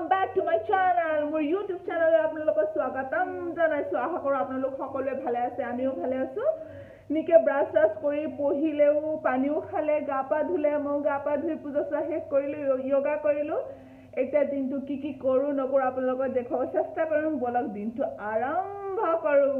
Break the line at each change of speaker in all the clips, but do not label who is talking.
welcome back to my channel. মোৰ YouTube channel আপোনালোকক স্বাগতম জনাইছো। আশা কৰো আপোনালোক সকলোৱে ভালে আছে, আমিও ভালে আছো। নিকে ব্ৰাছ কৰি পহিলেও পানীও খালে, গা পা ধুলে, মই গা পা ধুই পূজা শেষ কৰিলো, যোগা কৰিলো। এতিয়া দিনটো কি কৰো নকৰো আপোনালোকক দেখাব চেষ্টা কৰিম। বলক দিনটো আৰম্ভ কৰো।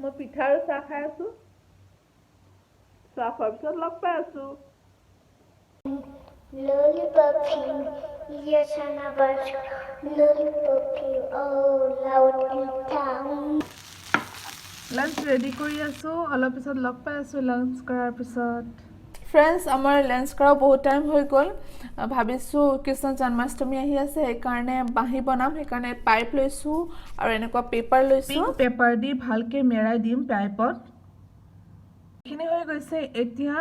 মই পিঠা আৰু চাহ খাই আছো। চাহ খোৱাৰ পিছত লগ পাই আছো। লাঞ্চ ৰেডি কৰি আছো, অলপ পিছত লগ পাই আছো। লাঞ্চ কৰাৰ পিছত ফ্ৰেণ্ডছ, আমাৰ লাঞ্চ কৰা বহুত টাইম হৈ গ'ল। ভাবিছো কৃষ্ণ জন্মাষ্টমী আহি আছে, সেইকাৰণে বাঁহী বনাম, সেইকাৰণে পাইপ লৈছো আৰু এনেকুৱা পেপাৰ লৈছো। পেপাৰ দি ভালকে মেৰাই দিম পাইপত। এইখিনি হৈ গৈছে। এতিয়া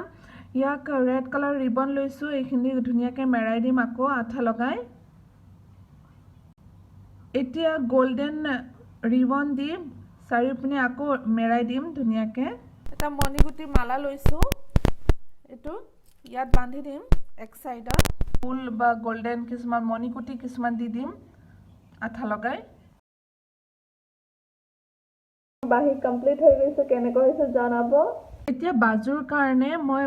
ইয়াক ৰেড কালাৰ ৰিবন লৈছো, এইখিনি ধুনীয়াকে মেৰাই দিম আকৌ আঠা লগাই। এতিয়া গোল্ডেন ৰিবন দি চাৰিওপিনে আকৌ মেৰাই দিম ধুনীয়াকে। এটা মণিগুটিৰ মালা লৈছো, এইটো ইয়াত বান্ধি দিম এক সাইডত। ফুল বা গোল্ডেন কিছুমান মণিগুটি কিছুমান দি দিম আঠা লগাই। বাহি কমপ্লিট হৈ গৈছে, কেনেকৈ হৈছে জনাব। এতিয়া বাজুৰ কাৰণে মই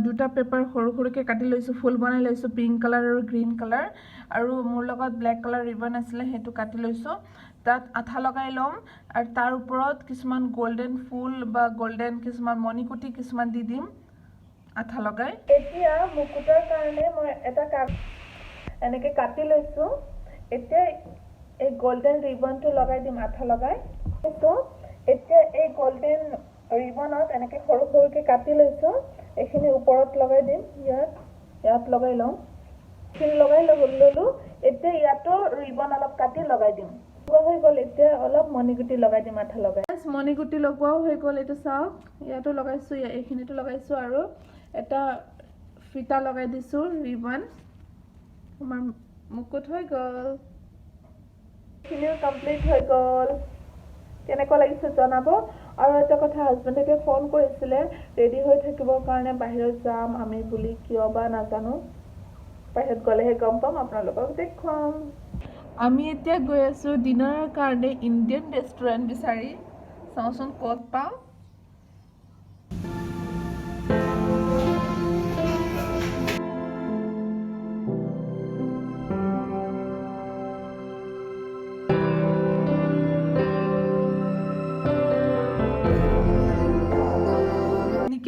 দুটা পেপাৰ সৰু সৰুকে কাটি লৈছো, ফুল বনাই লৈছো, পিংক কালাৰ আৰু গ্ৰীন কালাৰ। আৰু মোৰ লগত ব্লেক কালাৰ ৰিবন আছিলে, সেইটো কাটি লৈছো। তাত আঠা লগাই লম আৰু তাৰ ওপৰত কিছুমান গোল্ডেন ফুল বা গোল্ডেন কিছুমান মণিগুটি কিছুমান দি দিম আঠা লগাই। এতিয়া মুকুটাৰ কাৰণে মই এটা এনেকে কাটি লৈছো। এতিয়া এই গোল্ডেন ৰিবনটো লগাই দিম আঠা লগাই। এতিয়া এই গোল্ডেন ৰিবনত এনেকে সৰু সৰুকে কাটি লৈছো, এইখিনি ওপৰত লগাই দিম। ইয়াত লগাই লওঁ, এইখিনি লগাই ললো। এতিয়া ইয়াতো ৰিবন অলপ কাটি লগাই দিম। হৈ গ'ল। এতিয়া অলপ মণিগুটি লগাই দিম আঠা লগাই। মণিগুটি লগোৱাও হৈ গ'ল। এইটো চাওক, ইয়াতো লগাইছো, এইখিনিতো লগাইছো আৰু এটা ফিতা লগাই দিছো ৰিবন। আমাৰ মুকুট হৈ গ'ল। এইখিনিও কমপ্লিট হৈ গ'ল। কেনেকুৱা লাগিছে জনাব। আৰু এটা কথা, হাজবেণ্ডে ফোন কৰিছিলে ৰেডি হৈ থাকিবৰ কাৰণে, বাহিৰত যাম আমি বুলি, কিয় বা নাজানো। বাহিৰত গ'লেহে গম পাম, আপোনালোকক দেখুৱাম। আমি এতিয়া গৈ আছো ডিনাৰৰ কাৰণে ইণ্ডিয়ান ৰেষ্টুৰেণ্ট বিচাৰি। চাওঁচোন ক'ত পাওঁ।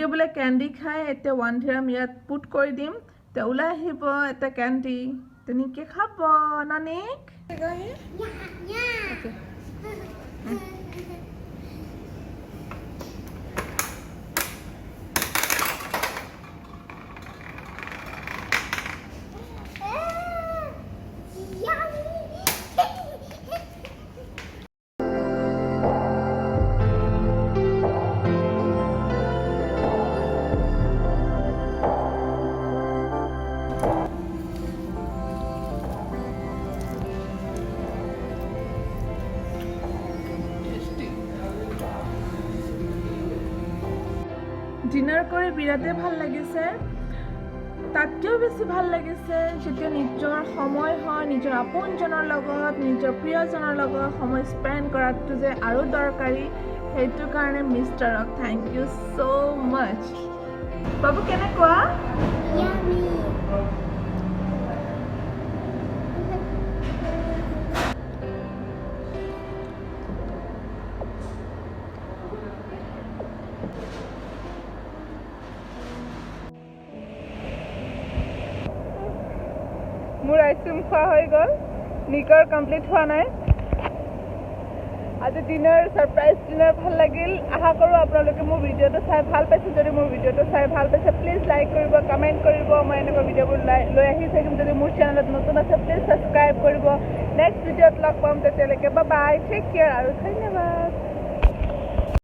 বোলে কেণ্ডি খাই, এতিয়া 1 dirham ইয়াত পুট কৰি দিম, এতিয়া ওলাই আহিব এটা কেণ্ডি। তেনেকে খাব নানিক। ডিনাৰ কৰি বিৰাটেই ভাল লাগিছে। তাতকৈও বেছি ভাল লাগিছে যেতিয়া নিজৰ সময় হয়, নিজৰ আপোনজনৰ লগত, নিজৰ প্ৰিয়জনৰ লগত সময় স্পেণ্ড কৰাটো যে আৰু দৰকাৰী। সেইটো কাৰণে মিষ্টাৰক থেংক ইউ ছ' মাছ। বাবু কেনেকুৱা? মোৰ আইচক্ৰীম খোৱা হৈ গ'ল, নিকৰ কমপ্লিট হোৱা নাই। আজি ডিনাৰ ছাৰপ্ৰাইজ ডিনাৰ ভাল লাগিল। আশা কৰোঁ আপোনালোকে মোৰ ভিডিঅ'টো চাই ভাল পাইছে। যদি মোৰ ভিডিঅ'টো চাই ভাল পাইছে প্লিজ লাইক কৰিব, কমেণ্ট কৰিব। মই এনেকুৱা ভিডিঅ'বোৰ লৈ আহি থাকিম। যদি মোৰ চেনেলত নতুন আছে প্লিজ ছাবস্ক্ৰাইব কৰিব। নেক্সট ভিডিঅ'ত লগ পাম, তেতিয়ালৈকে বাই বাই, টেক কেয়াৰ আৰু ধন্যবাদ।